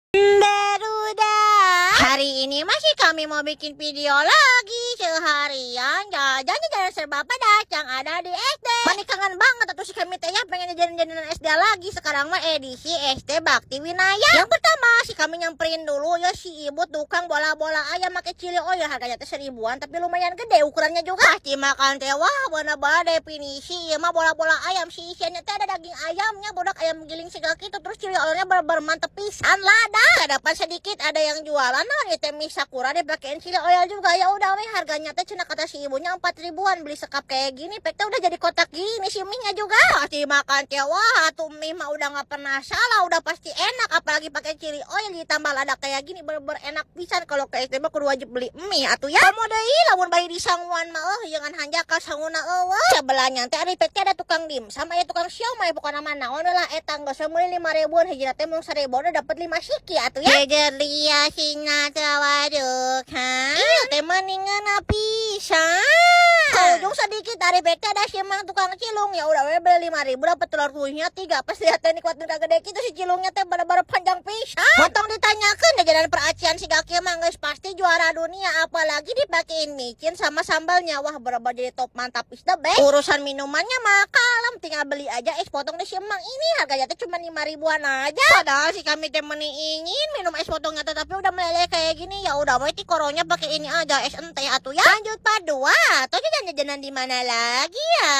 Garuda. Hari ini masih kami mau bikin video lagi. Seharian jajan serba pedas yang ada di SD. Mani kangen banget atau si kami teh ya pengen jajan-jajanan SD lagi. Sekarang mah edisi SD Bakti Winaya. Yang pertama si kami nyamperin dulu ya si ibu tukang bola-bola ayam pakai cili oil. Harganya teh 1000-an tapi lumayan gede ukurannya juga. Pasti makan teh wah bener-bener definisi ya mah bola-bola ayam. Si isiannya teh ada daging ayamnya, bodak ayam giling segala gitu. Terus cili oilnya bener-bener mantep pisan lada. Dapat sedikit ada yang jualan nah itu mie sakura dipakein cili oil juga. Ya udah weh harganya teh cenah kata si ibunya 4000-an. Beli sekap kayak gini peknya udah jadi kotak gini si mie-nya juga. Pasti makan teh wah tuh mie mah udah nggak pernah salah, udah pasti enak apalagi pakai cili oil ditambah lada kayak gini bener-bener enak pisan. Kalau ke SD mah kudu wajib beli mie atuh ya. Kamu deui lamun bayi di sanguan mah jangan hanjaka sanguna eueuh. Sebelahnya teh ari peknya ada tukang dimsum aya tukang siomay pokona mah naon lah eta geus meuli 5.000-an hiji teh mung 1.000 udah dapat 5 siki atuh ya. Jejer lia singa tawaduk ha. Iya teh mendingan pisan. Ujung sedikit dari peknya ada siemang tukang cilung ya udah we beli 5.000 dapat telur puyuhnya 3. Pas lihat teh nikmat kagede kitu si cilungnya teh bener-bener panjang pisan. Potong ditanyakeun jajanan peracian si Gaki mah geus pasti juara dunia apalagi dipakein micin sama sambalnya. Wah bener-bener jadi top mantap is the best. Urusan minumannya mah kalem tinggal beli aja es potong di siemang ini harganya teh cuma 5.000-an aja. Padahal si kami teh ingin minum es potongnya teh tapi udah meleleh kayak gini ya udah we ti koronya pakai ini aja es ente atuh ya. Lanjut part 2. Tuh jajan-jajanan di mana lagi ya?